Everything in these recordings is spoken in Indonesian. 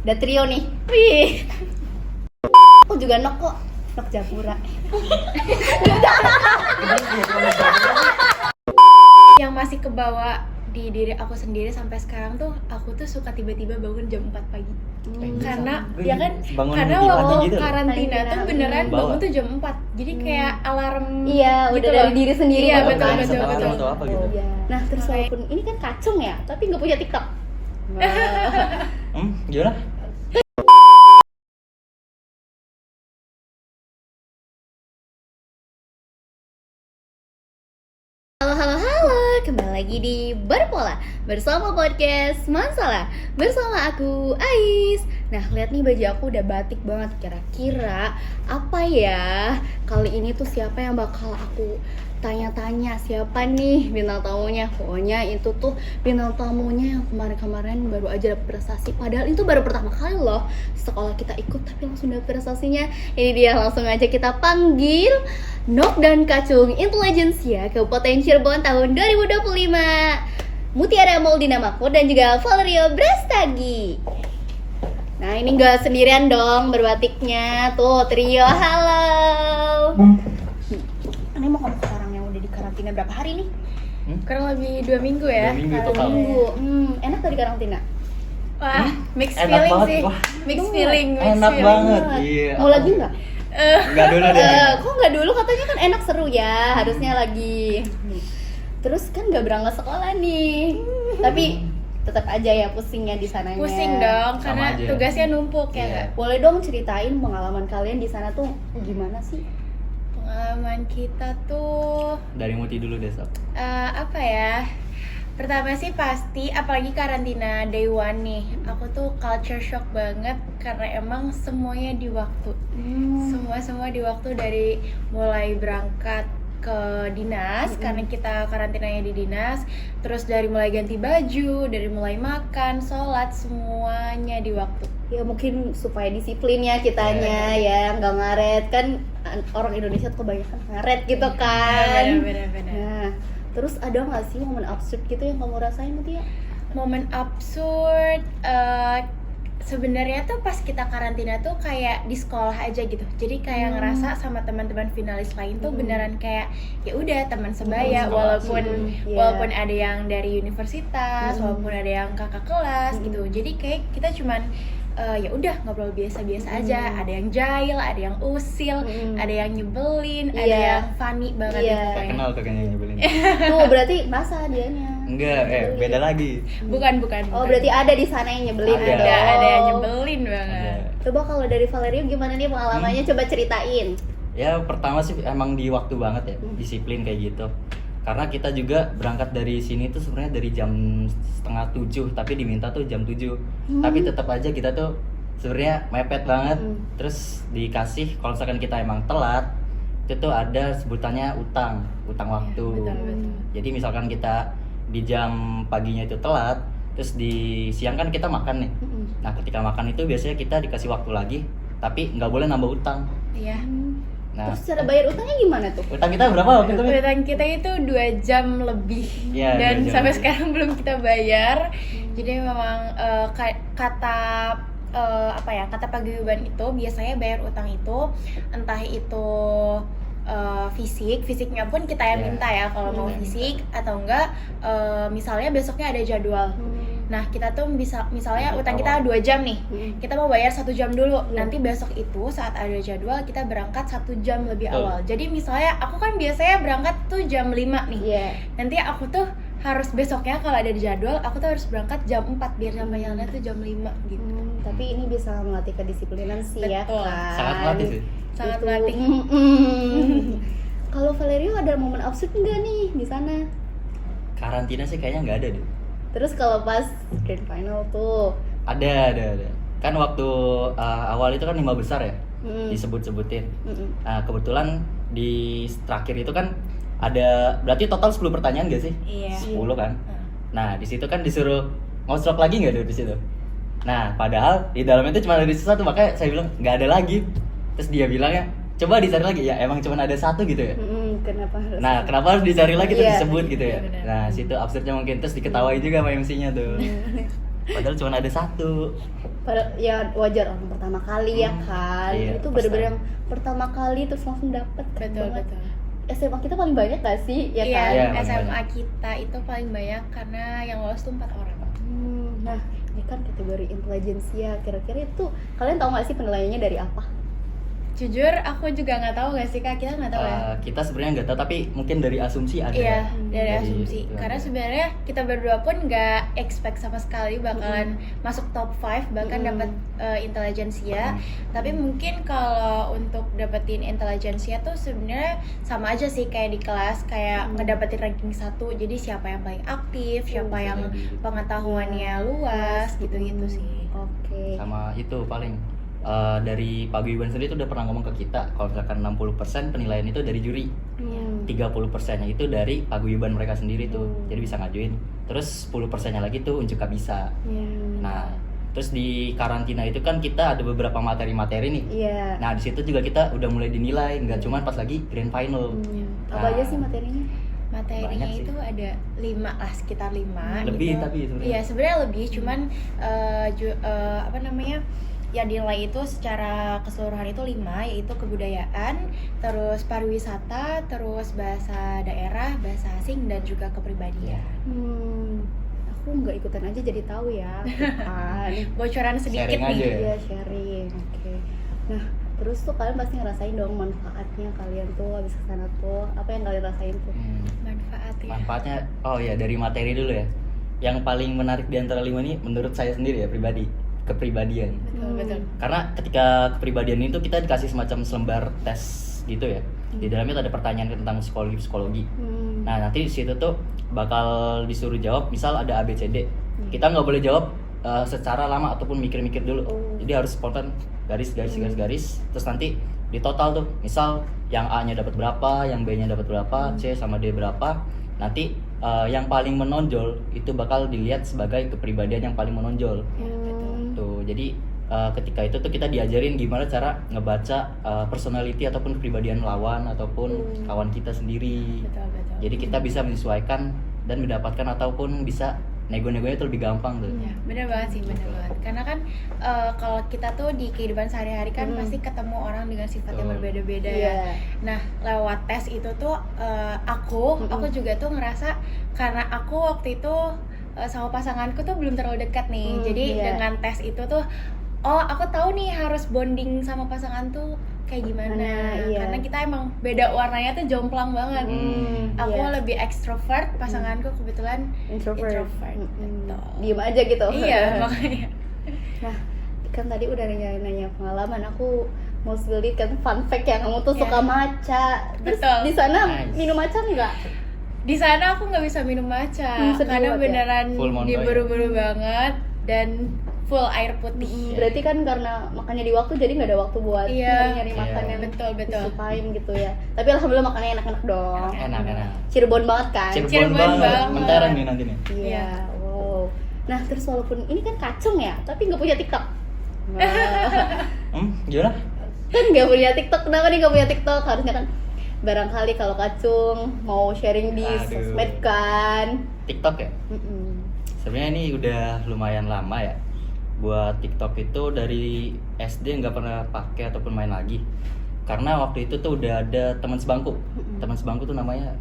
Udah trio nih. Wih. Aku juga nok kok. Nok Japura. Yang masih kebawa di diri aku sendiri sampai sekarang tuh, aku tuh suka tiba-tiba bangun jam 4 pagi. Karena ya kan, karena waktu gitu karantina tuh beneran Bawa. bangun tuh jam 4. Jadi kayak alarm Iya, gitu udah loh. dari diri sendiri. Iya, banget betul, kan. betul, betul. Atau apa gitu. Iya. Nah, terus walaupun ini kan kacung ya, tapi nggak punya TikTok. Wah. Gimana? Halo, kembali lagi di Berpola bersama podcast Masalah bersama aku Ais. Nah, lihat nih baju aku udah batik banget. Kira-kira apa ya? Kali ini tuh siapa yang bakal aku tanya-tanya, siapa nih bintang tamunya? Pokoknya itu tuh bintang tamunya yang kemarin-kemarin baru aja dapet prestasi. Padahal itu baru pertama kali loh sekolah kita ikut, tapi langsung dapet prestasinya. Ini dia, langsung aja kita panggil Nok dan Kacung Intelligentsia Kabupaten Cirebon tahun 2025, Mutiara Moldina Mako dan juga Valerio Brastagi. Nah, ini gak sendirian dong berbatiknya. Tuh, trio, halo. Ini mau ngomong ke orang yang udah di karantina berapa hari nih? Kurang lebih 2 minggu ya. 2 minggu Satu total. minggu. Enak gak di karantina? Wah, mixed Enak feeling banget. sih. Wah. Mixed Enak feeling, mixed Enak feeling. banget. Iya. Mau lagi nggak? Enggak dulu deh. Kok nggak dulu? Katanya kan enak, seru ya. Harusnya lagi. Terus kan nggak berangkat sekolah nih. Tapi tetap aja ya pusingnya di sananya. Pusing dong, Sama karena aja. tugasnya numpuk ya Iya. nggak? Boleh dong ceritain pengalaman kalian di sana tuh gimana sih? Pengalaman kita tuh Dari Muti dulu deh, Sob. apa ya? Pertama sih pasti, apalagi karantina day one nih, aku tuh culture shock banget karena emang semuanya di waktu. Semua di waktu, dari mulai berangkat ke dinas karena kita karantinanya di dinas, terus dari mulai ganti baju, dari mulai makan, sholat, semuanya di waktu. Ya mungkin supaya disiplin ya kitanya ya, nggak ngaret kan, orang Indonesia tuh kebanyakan ngaret gitu kan. Bener-bener. Nah, terus ada nggak sih momen absurd gitu yang kamu rasain Mutia? Momen absurd, sebenarnya tuh pas kita karantina tuh kayak di sekolah aja gitu. Jadi kayak ngerasa sama teman-teman finalis lain tuh beneran kayak ya udah teman sebaya, walaupun walaupun ada yang dari universitas, walaupun ada yang kakak kelas gitu. Jadi kayak kita cuman ya udah ngobrol biasa-biasa aja. Ada yang jahil, ada yang usil, ada yang nyebelin, ada Iya. yang funny banget Iya. gitu pokoknya. Kenal tuh kayaknya yang nyebelin. Tuh berarti masa dianya. Enggak, beda lagi. Bukan. Oh, berarti ada di sana yang nyebelin. Ada. ada yang Oh. nyebelin banget. Ada. Coba kalau dari Valerio gimana nih pengalamannya? Coba ceritain. Ya pertama sih emang di waktu banget ya, disiplin kayak gitu. Karena kita juga berangkat dari sini tuh sebenarnya dari jam 6:30, tapi diminta tuh jam 7. Tapi tetap aja kita tuh sebenarnya mepet banget. Terus dikasih kalau misalkan kita emang telat, itu tuh ada sebutannya utang waktu. betul. Jadi misalkan kita di jam paginya itu telat, terus di siang kan kita makan nih. Nah ketika makan itu biasanya kita dikasih waktu lagi, tapi nggak boleh nambah utang. Iya. Nah Terus cara bayar utangnya gimana tuh? utang kita berapa waktu itu? Mit? Utang kita itu 2 jam lebih. Iya, Dan 2 jam sampai lebih. sekarang belum kita bayar. Jadi memang kata apa ya, kata paguyuban itu biasanya bayar utang itu entah itu fisiknya pun kita yang Iya. minta ya kalau mau fisik, atau enggak misalnya besoknya ada jadwal. Nah kita tuh bisa misalnya utang kita 2 jam nih, kita mau bayar 1 jam dulu. Nanti besok itu saat ada jadwal kita berangkat 1 jam lebih Betul. awal. Jadi misalnya aku kan biasanya berangkat tuh jam 5 nih. Iya. Nanti aku tuh harus besoknya kalau ada di jadwal aku tuh harus berangkat jam 4 biar sampainya tuh jam 5 gitu. Tapi ini bisa melatih kedisiplinan sih ya Betul. kan. Sangat melatih sih. Sangat Gitu. melatih. Kalau Valerio ada momen absurd enggak nih di sana? Karantina sih kayaknya nggak ada deh. Terus kalau pas grand final tuh, Ada. Kan waktu awal itu kan 5 besar ya, disebut-sebutin. Nah, kebetulan di terakhir itu kan ada, berarti total 10 pertanyaan gak sih? Iya. 10 kan? Nah, di situ kan disuruh ngosrok lagi nggak tuh di situ? Nah, padahal di dalamnya itu cuma ada satu, makanya saya bilang nggak ada lagi. Terus dia bilangnya, coba dicari lagi. Ya emang cuma ada satu gitu ya. kenapa harus? Nah, kenapa harus dicari lagi terus Iya. disebut gitu ya? Benar. Nah, situ absurdnya mungkin, terus diketawain juga sama MC-nya tuh. Padahal cuma ada satu. Ya wajar orang pertama kali ya kan. Iya, Itu pas bener-bener time. yang pertama kali terus langsung dapet. Keren Betul banget. betul. SMA kita paling banyak gak sih? Ya Iya, kan? Iya, paling SMA banyak. kita itu paling banyak karena yang lolos tuh 4 orang. Nah, ini kan kategori intelijensia. Kira-kira itu kalian tahu nggak sih penilaiannya dari apa? Jujur aku juga nggak tahu nggak sih Kak, kita nggak tahu ya. Kita sebenarnya nggak tahu, tapi mungkin dari asumsi ada. Iya, dari Dari asumsi. itu Karena ada. sebenarnya kita berdua pun nggak expect sama sekali bakalan masuk top 5, bahkan dapat intelijensia. Tapi mungkin kalau untuk dapetin intelijensia tuh sebenarnya sama aja sih kayak di kelas, kayak ngedapetin ranking 1. Jadi siapa yang paling aktif, siapa yang pengetahuannya luas, gitu-gitu sih. Oke. Sama itu paling dari Paguyuban sendiri itu udah pernah ngomong ke kita kalau misalkan 60% penilaian itu dari juri, 30%-nya itu dari Paguyuban mereka sendiri tuh. Jadi bisa ngajuin. Terus 10%-nya lagi tuh unjuk bisa. Nah, terus di karantina itu kan kita ada beberapa materi-materi nih. Iya. Nah, di situ juga kita udah mulai dinilai, nggak cuma pas lagi grand final. Apa aja sih materinya? Materinya Banyak sih. itu ada 5 lah, sekitar 5 Lebih gitu. tapi sebenarnya. Iya sebenarnya lebih, cuman apa namanya, yang dinilai itu secara keseluruhan itu 5, yaitu kebudayaan, terus pariwisata, terus bahasa daerah, bahasa asing, dan juga kepribadian. Aku nggak ikutan aja jadi tahu ya. Kan. Bocoran sedikit Sharing nih. aja ya? Iya, sharing. Oke. Nah, terus tuh kalian pasti ngerasain dong manfaatnya kalian tuh habis kesana tuh. Apa yang kalian rasain tuh? Manfaat ya. Manfaatnya, oh ya dari materi dulu ya. Yang paling menarik di antara 5 ini menurut saya sendiri ya pribadi, kepribadian. Betul. Karena ketika kepribadian itu kita dikasih semacam selembar tes gitu ya. Di dalamnya tuh ada pertanyaan tentang psikologi. Nah, nanti di situ tuh bakal disuruh jawab, misal ada A B C D. Kita nggak boleh jawab secara lama ataupun mikir-mikir dulu. Jadi harus spontan, garis. Terus nanti di total tuh, misal yang A-nya dapat berapa, yang B-nya dapat berapa, C sama D berapa. Nanti yang paling menonjol itu bakal dilihat sebagai kepribadian yang paling menonjol. Tuh, jadi ketika itu tuh kita diajarin gimana cara ngebaca personality ataupun kepribadian lawan ataupun kawan kita sendiri. Betul. Jadi kita bisa menyesuaikan dan mendapatkan ataupun bisa nego-negonya itu lebih gampang tuh. Ya, bener banget sih, bener banget. Karena kan kalau kita tuh di kehidupan sehari-hari kan pasti ketemu orang dengan sifat yang Betul. berbeda-beda Iya. ya. Nah, lewat tes itu tuh aku juga tuh ngerasa, karena aku waktu itu sama pasanganku tuh belum terlalu dekat nih. Jadi iya. dengan tes itu tuh, oh aku tahu nih harus bonding sama pasangan tuh kayak gimana. Iya. Karena kita emang beda warnanya tuh jomplang banget. Aku iya. lebih ekstrovert, pasanganku kebetulan introvert. Betul. Diem aja gitu. Iya, makanya. Nah, kan tadi udah nanya pengalaman. Aku mau spill kan fun fact yang kamu tuh Iya. suka matcha. Terus Betul. di sana Nice. minum matcha enggak? Di sana aku nggak bisa minum matcha Sedih karena banget ya? beneran Full Mondo ya? diburu-buru banget dan full air putih. Berarti kan karena makannya di waktu jadi nggak ada waktu buat Iya. nyari Iya. makan yang Betul. disukain gitu ya. Tapi alhamdulillah makannya enak-enak dong. Enak. Cirebon banget kan? Cirebon banget. banget. Mentereng nih nanti nih. Iya. Iya. Wow. Nah, terus walaupun ini kan kacung ya, tapi nggak punya TikTok. Nah, Gimana? kan nggak punya TikTok. Kenapa nih nggak punya TikTok? Harusnya kan barangkali kalau kacung mau sharing di Aduh. sosmed kan. TikTok ya? Sebenarnya ini udah lumayan lama ya. Buat TikTok itu dari SD nggak pernah pakai ataupun main lagi. Karena waktu itu tuh udah ada teman sebangku. Teman sebangku tuh namanya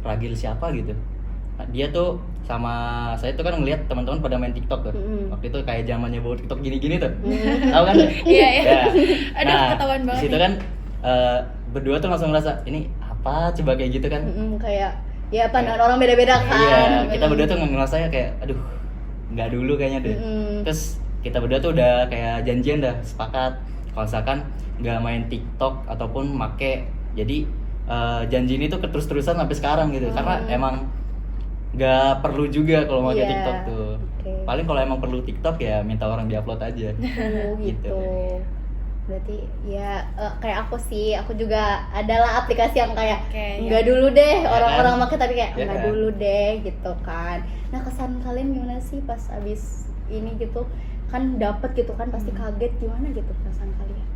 Ragil siapa gitu. Nah, dia tuh sama saya tuh kan ngelihat teman-teman pada main TikTok tuh. Waktu itu kayak zamannya bawa TikTok gini-gini tuh. Tahu kan? Iya. Ya. Aduh, Nah, ketahuan banget di situ nih. kan berdua tuh langsung ngerasa ini apa coba kayak gitu kan. Kayak ya pandangan orang beda-beda kan. Iya, kita berdua tuh ngerasanya kayak aduh, nggak dulu kayaknya deh. Terus kita berdua tuh udah kayak janjian dah, sepakat kalau misalkan nggak main TikTok ataupun make. Jadi janji ini tuh terus-terusan sampai sekarang gitu. Karena emang nggak perlu juga kalau pakai Iya. TikTok tuh. Oke. Paling kalau emang perlu TikTok ya minta orang diupload aja. Oh, gitu. Berarti ya kayak aku sih, aku juga adalah aplikasi yang kayak Oke, enggak dulu deh, Ya orang-orang kan? pakai tapi kayak Ya enggak kan? dulu deh gitu kan. Nah, kesan kalian gimana sih pas abis ini gitu? Kan dapet gitu kan, pasti kaget, gimana gitu perasaan kalian?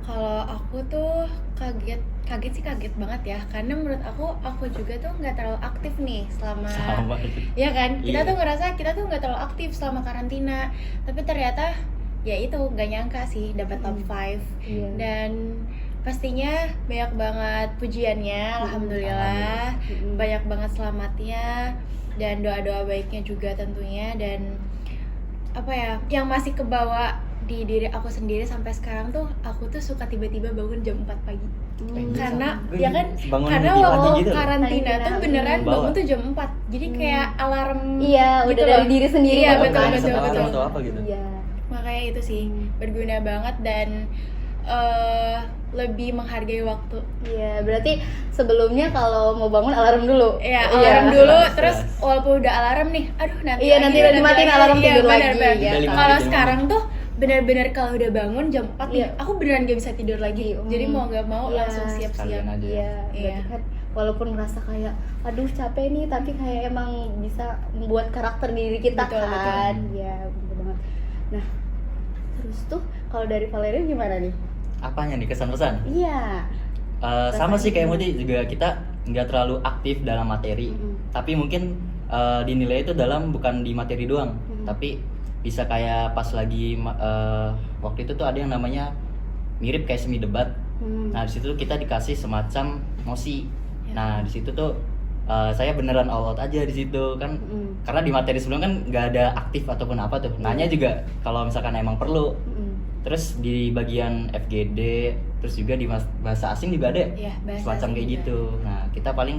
Kalau aku tuh kaget sih kaget banget ya, karena menurut aku juga tuh nggak terlalu aktif nih selama Sama ya kan, kita Iya. tuh ngerasa kita tuh nggak terlalu aktif selama karantina, tapi ternyata ya itu nggak nyangka sih dapat top 5 Iya. dan pastinya banyak banget pujiannya, alhamdulillah, banyak banget selamatnya dan doa-doa baiknya juga tentunya, dan apa ya yang masih kebawa di diri aku sendiri sampai sekarang tuh, aku tuh suka tiba-tiba bangun jam 4 pagi karena Gue ya kan bangun karena di pagi waktu gitu loh. karantina tuh beneran Bawa. bangun tuh jam 4 jadi kayak alarm Iya, gitu udah dari loh. diri sendiri. Iya, banget betul, kan. betul, Sekarang betul. atau apa gitu. Iya. Makanya itu sih berguna banget dan lebih menghargai waktu. Iya, berarti sebelumnya kalau mau bangun alarm dulu. Ya, alarm dulu, Jelas. terus walaupun udah alarm nih, aduh nanti Iya, nanti udah dimatiin alarm Iya, tidur benar, lagi, benar. ya kan? Kalau Tidur sekarang tuh benar-benar kalau udah bangun jam 4 nih, Iya. aku beneran gak bisa tidur lagi. Jadi mau gak mau Iya. langsung siap-siap. Sekalian aja. Iya, Iya. berarti kan walaupun ngerasa kayak aduh capek nih, tapi kayak emang bisa membuat karakter diri kita Betul, kan. Iya, bener banget. Nah, terus tuh kalau dari Valeria gimana nih? Apanya nih kesan-pesan? Iya. Sama sih kayak Rasanya Muti juga, kita nggak terlalu aktif dalam materi, tapi mungkin dinilai itu dalam bukan di materi doang, tapi bisa kayak pas lagi waktu itu tuh ada yang namanya mirip kayak semi debat. Nah di situ kita dikasih semacam mosi. Nah di situ tuh saya beneran all out aja di situ kan, karena di materi sebelum kan nggak ada aktif ataupun apa tuh. Nanya juga kalau misalkan emang perlu. Terus di bagian FGD, terus juga di bahasa asing juga ada Iya, bahasa semacam asing kayak juga. gitu. Nah kita paling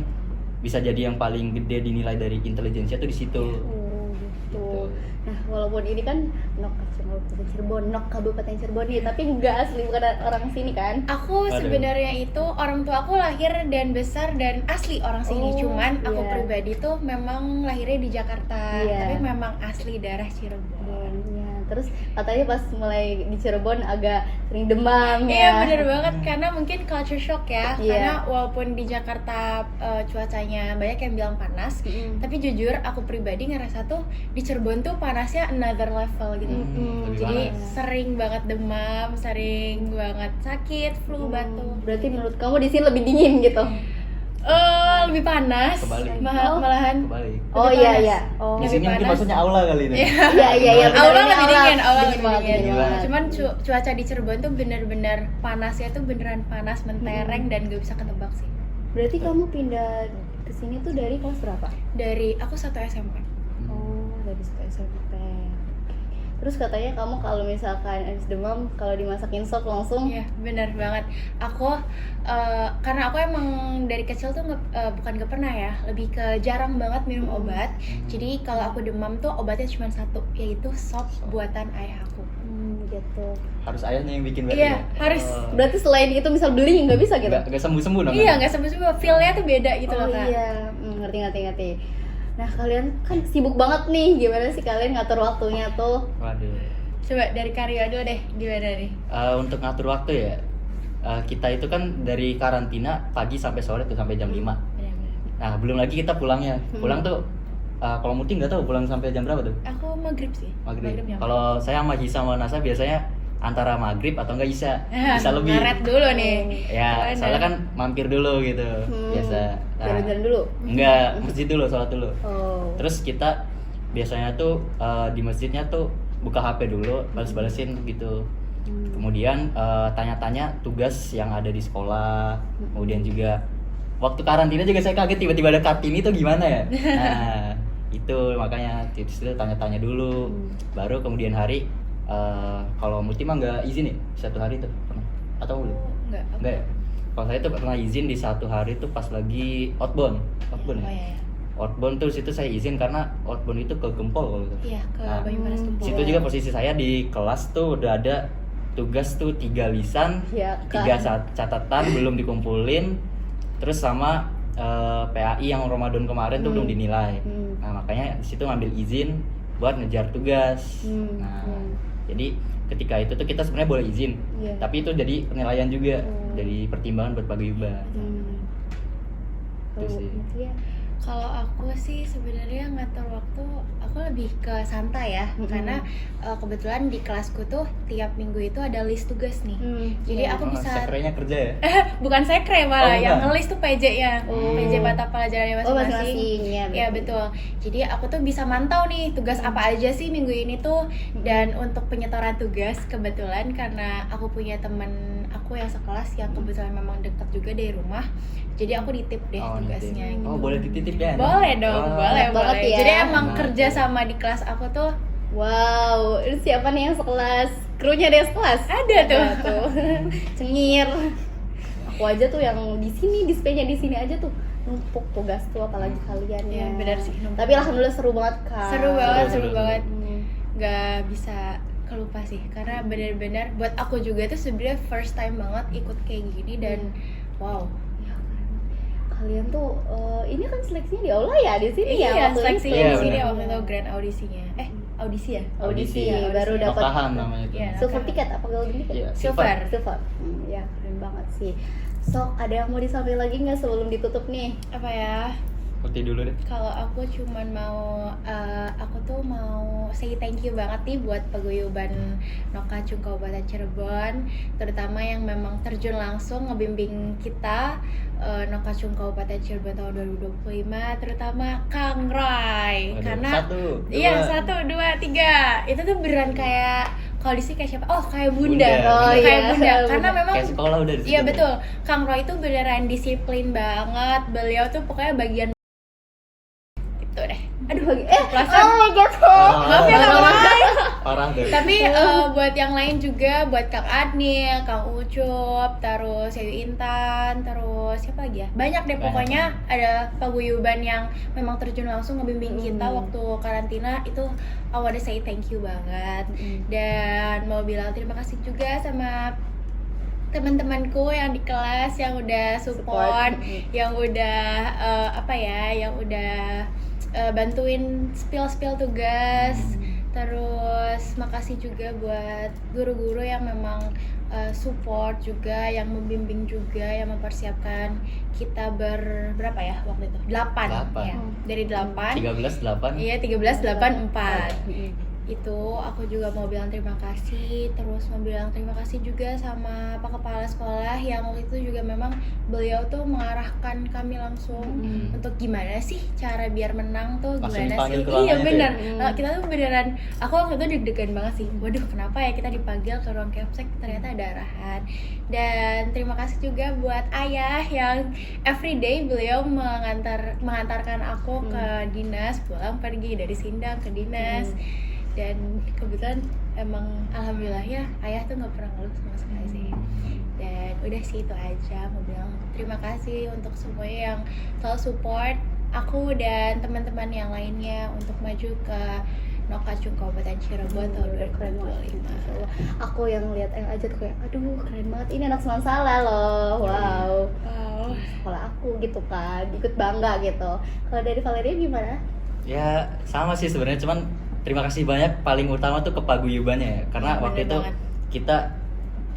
bisa jadi yang paling gede dinilai dari intelijensia tuh di situ. Oh, gitu. Gitu. Nah, walaupun ini kan Nok Kabupaten Cirebon nih, tapi nggak asli, bukan orang sini kan? Aku Aduh. sebenarnya itu orang tua aku lahir dan besar dan asli orang sini. Oh, Cuman aku iya. pribadi tuh memang lahirnya di Jakarta, Iya. tapi memang asli daerah Cirebon. Iya. Terus katanya pas mulai di Cirebon agak sering demam Iya ya. bener banget, karena mungkin culture shock ya. Iya. Karena walaupun di Jakarta cuacanya banyak yang bilang panas, tapi jujur aku pribadi ngerasa tuh di Cirebon tuh panasnya another level gitu. Lebih Jadi panas. sering banget demam, sering banget sakit, flu, batuk. Berarti menurut kamu di sini lebih dingin gitu? Lebih panas, Kebalik. malahan. Kebalik. Oh Lebih iya panas. iya. Oh. Di Lebih sini mungkin panas. maksudnya aula kali ini. Iya iya. benar, Aula ini lebih dingin, aula dingin lebih banget, dingin. dingin banget. Cuman cuaca di Cirebon tuh bener-bener panasnya tuh beneran panas mentereng dan gak bisa ketebak sih. Berarti kamu pindah ke sini tuh dari kelas berapa? Dari aku 1 SMP. Oh, dari SMP. Terus katanya kamu kalau misalkan habis demam, kalau dimasakin sop langsung. Iya, bener banget. Aku karena aku emang dari kecil tuh bukan gak pernah ya, lebih ke jarang banget minum obat. Jadi kalau aku demam tuh obatnya cuma satu, yaitu sop buatan ayah aku. Gitu. Harus ayahnya yang bikin berarti. Iya, ya? harus. Oh. Berarti selain itu misal beli nggak bisa gitu? Nggak sembuh-sembuh dong. Iya, kan? nggak sembuh-sembuh. Feel-nya tuh beda gitu loh, Kak. Iya, ngerti. Nah kalian kan sibuk banget nih, gimana sih kalian ngatur waktunya tuh? Waduh. Coba dari Karyo dulu deh, gimana nih? Untuk ngatur waktu ya, kita itu kan dari karantina pagi sampai sore tuh sampai jam 5. Benar-benar. Nah belum lagi kita pulangnya. Pulang tuh kalau Muti nggak tahu pulang sampai jam berapa tuh? Aku maghrib sih. Maghrib. nyampe. Kalau saya sama Hisa sama Nasa biasanya antara maghrib atau enggak bisa lebih. Ngaret dulu nih. Ya, Keren, soalnya ya. kan mampir dulu gitu. Biasa. Nah, Jalan-jalan dulu? enggak, masjid dulu, sholat dulu. Oh. Terus kita biasanya tuh di masjidnya tuh buka HP dulu, balas-balesin gitu. Kemudian tanya-tanya tugas yang ada di sekolah. Kemudian juga waktu karantina juga saya kaget tiba-tiba ada Kartini tuh gimana ya. Nah, itu makanya tips itu tanya-tanya dulu. Baru kemudian hari kalau Muti mah nggak izin ya satu hari tuh pernah atau belum? Enggak. Enggak ya? Kalau saya tuh pernah izin di satu hari tuh pas lagi outbound Oh ya. iya. Outbound tuh situ saya izin karena outbound itu ke Gempol kalau gitu. Iya, ke Nah, Banyumanas Tumpul. Situ juga posisi saya di kelas tuh udah ada tugas tuh 3 lisan, Ya, 3 kan. catatan belum dikumpulin, terus sama PAI yang Ramadan kemarin tuh belum dinilai. Nah makanya di situ ngambil izin buat ngejar tugas. Nah jadi ketika itu tuh kita sebenarnya boleh izin, Iya. tapi itu jadi penilaian juga, jadi pertimbangan buat paguyuban. Itu Kalau sih. Mutia, Kalau aku sih sebenarnya ngatur waktu aku lebih ke santai ya, karena kebetulan di kelasku tuh tiap minggu itu ada list tugas nih. Jadi aku bisa sekrenya kerja ya? bukan sekre malah, Oh, yang enggak. ngelis tuh PJ-nya, PJ mata pelajarannya masing-masing. masing-masing ya. Ya betul. Jadi aku tuh bisa mantau nih tugas apa aja sih minggu ini tuh. Dan untuk penyetoran tugas kebetulan karena aku punya temen aku yang sekelas yang kebetulan memang dekat juga dari rumah. Jadi aku ditip deh tugasnya. Nitip. Gitu. Oh, boleh dititip ya? Boleh dong, Wah. boleh banget boleh. ya. Jadi emang Nah, kerja iya. sama di kelas aku tuh Wow, ini siapa nih yang sekelas? Krunya dia sekelas? Ada tuh. Cengir. Aku aja tuh yang di sini, displaynya di sini aja tuh numpuk tugas tuh, apalagi kalian ya. Iya, benar sih, numpuk. Tapi alhamdulillah seru banget kan. seru banget, Seru, seru seru. banget. Hmm. Gak bisa kelupa sih, karena benar-benar buat aku juga tuh sebenarnya first time banget ikut kayak gini dan wow. Ya kan. Kalian tuh ini kan seleksinya di aula ya di sini ya. Iya, waktu seleksinya Iya, di sini benar. waktu itu grand audisinya. Audisi ya? Audisi, Audisi. baru dapat Noktahan namanya itu. Iya. silver ticket apa golden ticket? Iya, Silver. Silver. Ya keren banget sih. So, ada yang mau disampaikan lagi nggak sebelum ditutup nih? Apa ya? Putih dulu deh. Kalau aku cuman mau aku tuh mau say thank you banget nih buat paguyuban Nokacung Kabupaten Cirebon, terutama yang memang terjun langsung ngebimbing kita Nokacung Kabupaten Cirebon tahun 2025, terutama Kang Roy. Waduh, Karena 1, 2. iya 1, 2, 3 itu tuh beneran kayak kalau di sini kayak siapa? Oh kayak Bunda, Bunda. Oh, kayak iya. Bunda. Karena memang Kayak sekolah udah di situ. iya betul, Kang Roy itu beneran disiplin banget. Beliau tuh pokoknya bagian itu deh. Aduh, keplasan. oh my god. Maaf ya Kang Roy. Parah deh. Tapi buat yang lain juga, buat Kang Adnil, Kang Ucup, terus Yayu Intan, terus siapa lagi ya? Banyak deh Banyak. pokoknya ada paguyuban yang memang terjun langsung ngebimbing kita waktu karantina itu. I wanna say thank you banget. Dan mau bilang terima kasih juga sama teman-temanku yang di kelas yang udah support, yang udah yang udah bantuin spill tugas. Terus makasih juga buat guru-guru yang memang support juga, yang membimbing juga, yang mempersiapkan kita berapa ya waktu itu? 8 ya. Dari 8. 13, 8. Iya, 13, 8, 4. Itu aku juga mau bilang terima kasih, terus mau bilang terima kasih juga sama Pak Kepala Sekolah yang waktu itu juga memang beliau tuh mengarahkan kami langsung untuk gimana sih cara biar menang tuh, Langsung gimana dipanggil sih. ke Iya ruangannya benar. tuh Nah, kita tuh beneran, aku waktu itu deg-degan banget sih. Waduh, kenapa ya kita dipanggil ke ruang capsek, ternyata ada arahan. Dan terima kasih juga buat ayah yang everyday beliau mengantarkan aku ke dinas, pulang pergi dari Sindang ke dinas. Dan kebetulan emang alhamdulillah ya ayah tuh nggak pernah ngeluh sama sekali sih. Dan udah sih itu aja, mau bilang terima kasih untuk semuanya yang selalu support aku dan teman-teman yang lainnya untuk maju ke Nokacung Kabupaten Cirebon tahun 2025. Aku yang lihat aja tuh kayak aduh keren banget, ini anak Semansala loh. Wow. Sekolah aku gitu kan, ikut bangga gitu. Kalau dari Valeria gimana? Ya sama sih sebenarnya, cuman terima kasih banyak paling utama tuh ke paguyubannya ya. Karena Ya, waktu bener itu banget. kita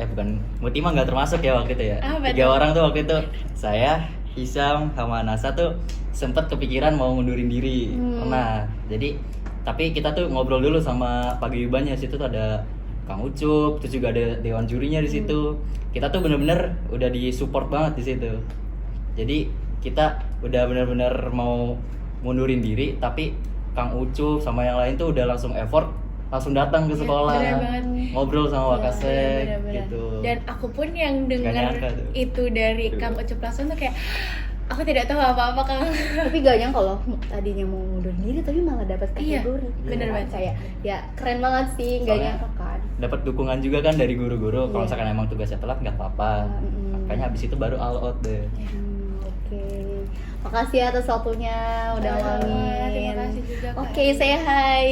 bukan Mutima nggak termasuk ya waktu itu ya. 3 betul. orang tuh waktu itu, saya, Hisam, sama Nasa tuh sempet kepikiran mau ngundurin diri. Nah, jadi tapi kita tuh ngobrol dulu sama paguyubannya. Situ tuh ada Kang Ucup, terus juga ada dewan jurinya di situ. Kita tuh bener-bener udah disupport banget di situ. Jadi kita udah bener-bener mau mundurin diri, tapi Kang Ucup sama yang lain tuh udah langsung effort, langsung datang ke sekolah, bener banget. ngobrol sama Wakasek Bener-bener. gitu. Dan aku pun yang Gak dengar nyangka tuh. itu dari Tuh. Kang Ucup langsung tuh kayak aku tidak tahu apa-apa Kang. Tapi gak nyangka loh tadinya mau mundur diri tapi malah dapat Iya, kategori. bener banget. Kayak ya keren banget sih, gak Soalnya nyangka kan. Dapat dukungan juga kan dari guru-guru. Kalau Iya. misalkan emang tugasnya telat nggak apa-apa. Makanya habis itu baru all out deh. Oke. Makasih atas waktunya udah Sama-sama. ngomongin. Terima kasih juga, Kak. Oke, say hi.